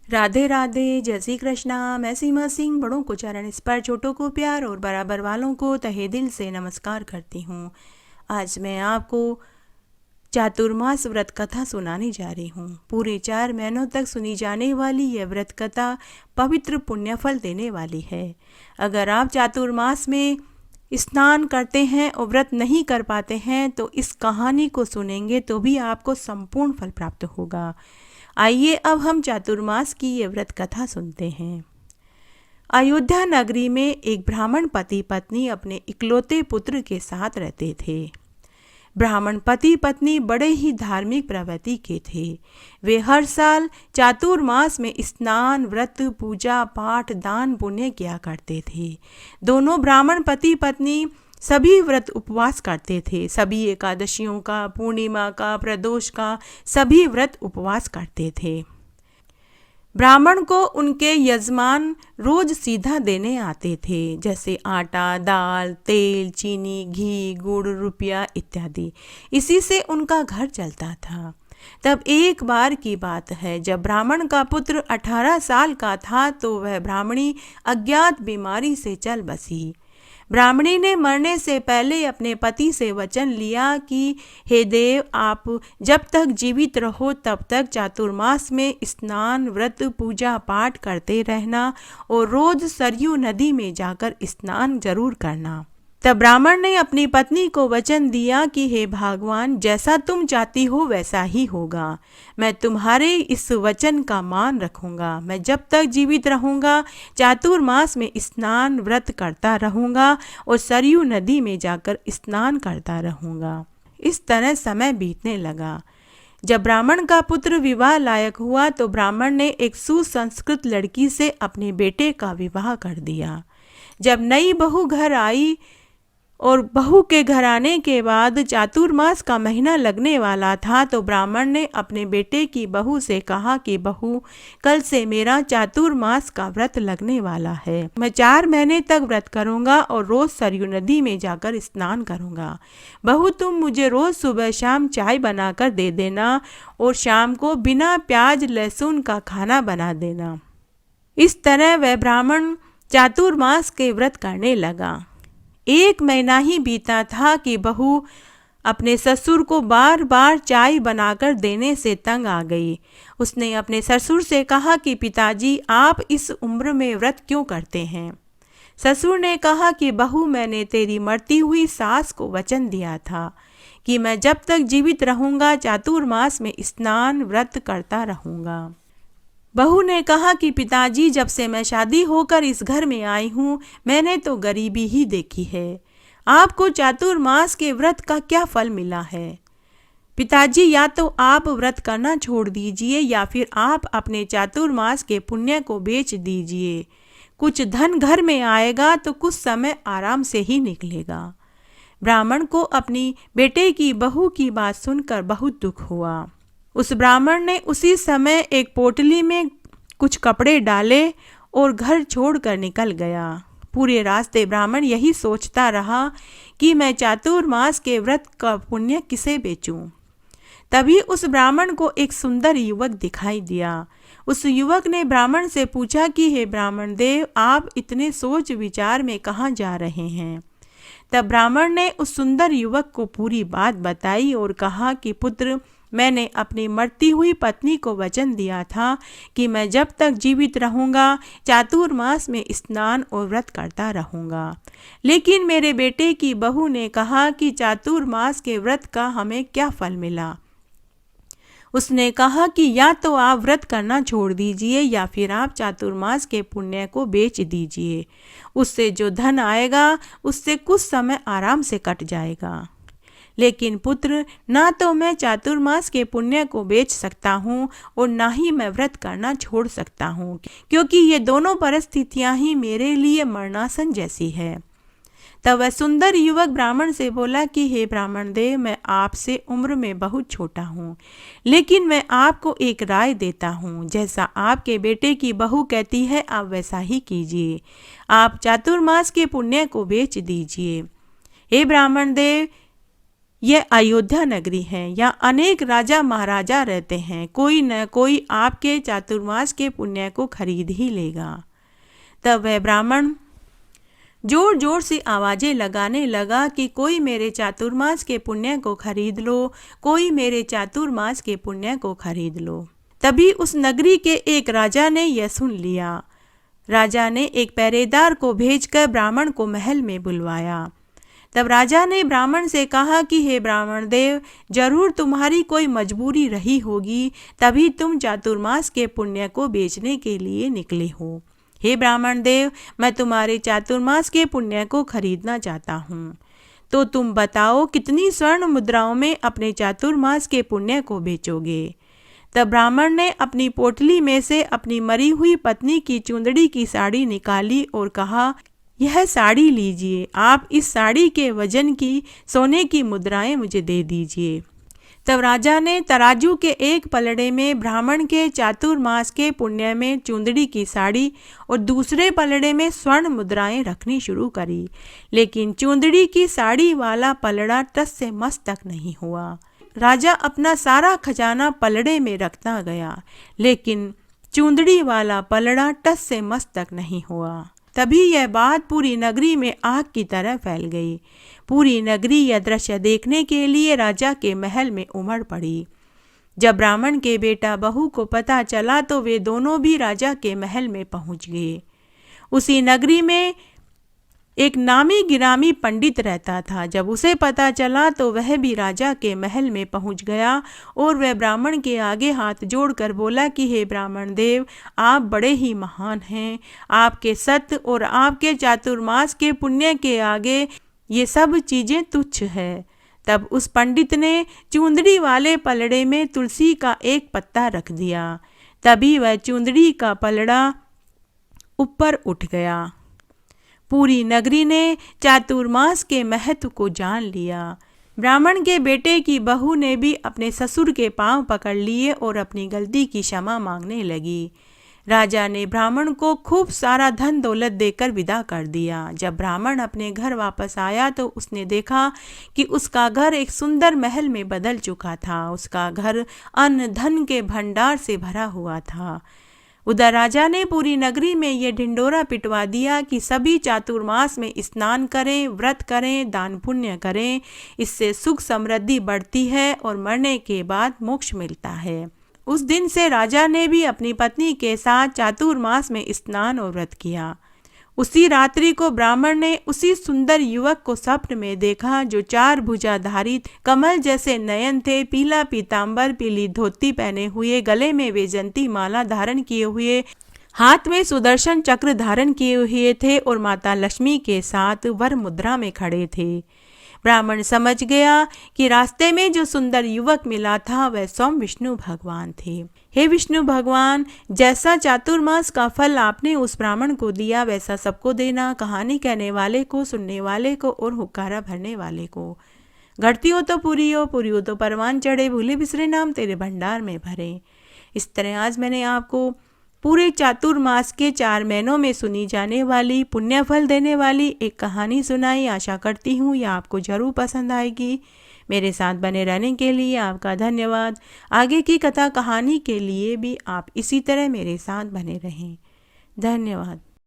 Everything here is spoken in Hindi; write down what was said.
राधे राधे, जय श्री कृष्णा। मैं सीमा सिंह बड़ों को चरण स्पर्श, छोटों को प्यार और बराबर वालों को तहे दिल से नमस्कार करती हूँ। आज मैं आपको चातुर्मास व्रत कथा सुनाने जा रही हूँ। पूरे 4 महीनों तक सुनी जाने वाली यह व्रत कथा पवित्र पुण्यफल देने वाली है। अगर आप चातुर्मास में स्नान करते हैं और व्रत नहीं कर पाते हैं तो इस कहानी को सुनेंगे तो भी आपको संपूर्ण फल प्राप्त होगा। आइए अब हम चातुर्मास की ये व्रत कथा सुनते हैं। अयोध्या नगरी में एक ब्राह्मण पति पत्नी अपने इकलौते पुत्र के साथ रहते थे। ब्राह्मण पति पत्नी बड़े ही धार्मिक प्रवृत्ति के थे। वे हर साल चातुर्मास में स्नान, व्रत, पूजा पाठ, दान पुण्य किया करते थे। दोनों ब्राह्मण पति पत्नी सभी व्रत उपवास करते थे। सभी एकादशियों का, पूर्णिमा का, प्रदोष का सभी व्रत उपवास करते थे। ब्राह्मण को उनके यजमान रोज सीधा देने आते थे, जैसे आटा, दाल, तेल, चीनी, घी, गुड़, रुपया इत्यादि। इसी से उनका घर चलता था। तब एक बार की बात है, जब ब्राह्मण का पुत्र 18 साल का था तो वह ब्राह्मणी अज्ञात बीमारी से चल बसी। ब्राह्मणी ने मरने से पहले अपने पति से वचन लिया कि हे देव, आप जब तक जीवित रहो तब तक चातुर्मास में स्नान, व्रत, पूजा पाठ करते रहना और रोज सरयू नदी में जाकर स्नान जरूर करना। तब ब्राह्मण ने अपनी पत्नी को वचन दिया कि हे भगवान, जैसा तुम चाहती हो वैसा ही होगा। मैं तुम्हारे इस वचन का मान रखूंगा। मैं जब तक जीवित रहूंगा चातुर्मास में स्नान, व्रत करता रहूंगा और सरयू नदी में जाकर स्नान करता रहूंगा। इस तरह समय बीतने लगा। जब ब्राह्मण का पुत्र विवाह लायक हुआ तो ब्राह्मण ने एक सुसंस्कृत लड़की से अपने बेटे का विवाह कर दिया। जब नई बहू घर आई और बहू के घर आने के बाद चातुर्मास का महीना लगने वाला था तो ब्राह्मण ने अपने बेटे की बहू से कहा कि बहू, कल से मेरा चातुर्मास का व्रत लगने वाला है। मैं 4 महीने तक व्रत करूंगा और रोज सरयू नदी में जाकर स्नान करूंगा। बहू, तुम मुझे रोज सुबह शाम चाय बनाकर दे देना और शाम को बिना प्याज लहसुन का खाना बना देना। इस तरह वह ब्राह्मण चातुर्मास के व्रत करने लगा। 1 महीना ही बीता था कि बहू अपने ससुर को बार बार चाय बनाकर देने से तंग आ गई। उसने अपने ससुर से कहा कि पिताजी, आप इस उम्र में व्रत क्यों करते हैं? ससुर ने कहा कि बहू, मैंने तेरी मरती हुई सास को वचन दिया था कि मैं जब तक जीवित रहूंगा चातुर्मास में स्नान, व्रत करता रहूंगा। बहू ने कहा कि पिताजी, जब से मैं शादी होकर इस घर में आई हूँ मैंने तो गरीबी ही देखी है। आपको चातुर्मास के व्रत का क्या फल मिला है? पिताजी, या तो आप व्रत करना छोड़ दीजिए या फिर आप अपने चातुर्मास के पुण्य को बेच दीजिए। कुछ धन घर में आएगा तो कुछ समय आराम से ही निकलेगा। ब्राह्मण को अपनी बेटे की बहू की बात सुनकर बहुत दुख हुआ। उस ब्राह्मण ने उसी समय एक पोटली में कुछ कपड़े डाले और घर छोड़कर निकल गया। पूरे रास्ते ब्राह्मण यही सोचता रहा कि मैं चातुर्मास के व्रत का पुण्य किसे बेचूं। तभी उस ब्राह्मण को एक सुंदर युवक दिखाई दिया। उस युवक ने ब्राह्मण से पूछा कि हे ब्राह्मण देव, आप इतने सोच विचार में कहाँ जा रहे हैं? तब ब्राह्मण ने उस सुंदर युवक को पूरी बात बताई और कहा कि पुत्र, मैंने अपनी मरती हुई पत्नी को वचन दिया था कि मैं जब तक जीवित रहूंगा चातुर्मास में स्नान और व्रत करता रहूंगा। लेकिन मेरे बेटे की बहू ने कहा कि चातुर्मास के व्रत का हमें क्या फल मिला? उसने कहा कि या तो आप व्रत करना छोड़ दीजिए या फिर आप चातुर्मास के पुण्य को बेच दीजिए। उससे जो धन आएगा उससे कुछ समय आराम से कट जाएगा। लेकिन पुत्र, ना तो मैं चातुर्मास के पुण्य को बेच सकता हूँ और ना ही मैं व्रत करना छोड़ सकता हूँ, क्योंकि ये दोनों परिस्थितियाँ ही मेरे लिए मरणासन जैसी है। तब वह सुंदर युवक ब्राह्मण से बोला कि हे ब्राह्मण देव, मैं आपसे उम्र में बहुत छोटा हूँ, लेकिन मैं आपको एक राय देता हूँ। जैसा आपके बेटे की बहू कहती है आप वैसा ही कीजिए। आप चातुर्मास के पुण्य को बेच दीजिए। हे ब्राह्मण देव, यह अयोध्या नगरी है। यहाँ अनेक राजा महाराजा रहते हैं। कोई न कोई आपके चातुर्मास के पुण्य को खरीद ही लेगा। तब वह ब्राह्मण जोर जोर से आवाजें लगाने लगा कि कोई मेरे चातुर्मास के पुण्य को खरीद लो, कोई मेरे चातुर्मास के पुण्य को खरीद लो। तभी उस नगरी के एक राजा ने यह सुन लिया। राजा ने एक पहरेदार को भेजकर ब्राह्मण को महल में बुलवाया। तब राजा ने ब्राह्मण से कहा कि हे ब्राह्मण देव, जरूर तुम्हारी कोई मजबूरी रही होगी, तभी तुम चातुर्मास के पुण्य को बेचने के लिए निकले हो। हे ब्राह्मण देव, मैं तुम्हारे चातुर्मास के पुण्य को खरीदना चाहता हूँ। तो तुम बताओ कितनी स्वर्ण मुद्राओं में अपने चातुर्मास के पुण्य को बेचोगे। तब ब्राह्मण ने अपनी पोटली में से अपनी मरी हुई पत्नी की चुंदड़ी की साड़ी निकाली और कहा, यह साड़ी लीजिए, आप इस साड़ी के वजन की सोने की मुद्राएं मुझे दे दीजिए। तब राजा ने तराजू के एक पलड़े में ब्राह्मण के चातुर्मास के पुण्य में चुंदड़ी की साड़ी और दूसरे पलड़े में स्वर्ण मुद्राएं रखनी शुरू करी, लेकिन चुंदड़ी की साड़ी वाला पलड़ा टस से मस तक नहीं हुआ। राजा अपना सारा खजाना पलड़े में रखता गया, लेकिन चुंदड़ी वाला पलड़ा टस से मस तक नहीं हुआ। तभी यह बात पूरी नगरी में आग की तरह फैल गई। पूरी नगरी यह दृश्य देखने के लिए राजा के महल में उमड़ पड़ी। जब ब्राह्मण के बेटा बहू को पता चला तो वे दोनों भी राजा के महल में पहुंच गए। उसी नगरी में एक नामी गिरामी पंडित रहता था। जब उसे पता चला तो वह भी राजा के महल में पहुंच गया और वह ब्राह्मण के आगे हाथ जोड़कर बोला कि हे ब्राह्मण देव, आप बड़े ही महान हैं। आपके सत्य और आपके चातुर्मास के पुण्य के आगे ये सब चीज़ें तुच्छ है। तब उस पंडित ने चुंदड़ी वाले पलड़े में तुलसी का एक पत्ता रख दिया। तभी वह चुंदड़ी का पलड़ा ऊपर उठ गया। पूरी नगरी ने चातुर्मास के महत्व को जान लिया। ब्राह्मण के बेटे की बहू ने भी अपने ससुर के पांव पकड़ लिए और अपनी गलती की क्षमा मांगने लगी। राजा ने ब्राह्मण को खूब सारा धन दौलत देकर विदा कर दिया। जब ब्राह्मण अपने घर वापस आया तो उसने देखा कि उसका घर एक सुंदर महल में बदल चुका था। उसका घर अन्न धन के भंडार से भरा हुआ था। उधर राजा ने पूरी नगरी में ये ढिंडोरा पिटवा दिया कि सभी चातुर्मास में स्नान करें, व्रत करें, दान पुण्य करें। इससे सुख समृद्धि बढ़ती है और मरने के बाद मोक्ष मिलता है। उस दिन से राजा ने भी अपनी पत्नी के साथ चातुर्मास में स्नान और व्रत किया। उसी रात्रि को ब्राह्मण ने उसी सुंदर युवक को स्वप्न में देखा जो 4 भुजाधारी कमल जैसे नयन थे, पीला पीतांबर, पीली धोती पहने हुए, गले में वैजंती माला धारण किए हुए, हाथ में सुदर्शन चक्र धारण किए हुए थे और माता लक्ष्मी के साथ वर मुद्रा में खड़े थे। ब्राह्मण समझ गया कि रास्ते में जो सुंदर युवक मिला था वह स्वयं विष्णु भगवान थे। हे विष्णु भगवान, जैसा चातुर्मास का फल आपने उस ब्राह्मण को दिया वैसा सबको देना, कहानी कहने वाले को, सुनने वाले को और हुक्कारा भरने वाले को। घटती हो तो पूरी हो तो परवान चढ़े, भूले बिसरे नाम तेरे भंडार में भरे। इस तरह आज मैंने आपको पूरे चातुर्मास के 4 महीनों में सुनी जाने वाली पुण्य फल देने वाली एक कहानी सुनाई। आशा करती हूँ यह आपको ज़रूर पसंद आएगी। मेरे साथ बने रहने के लिए आपका धन्यवाद। आगे की कथा कहानी के लिए भी आप इसी तरह मेरे साथ बने रहें। धन्यवाद।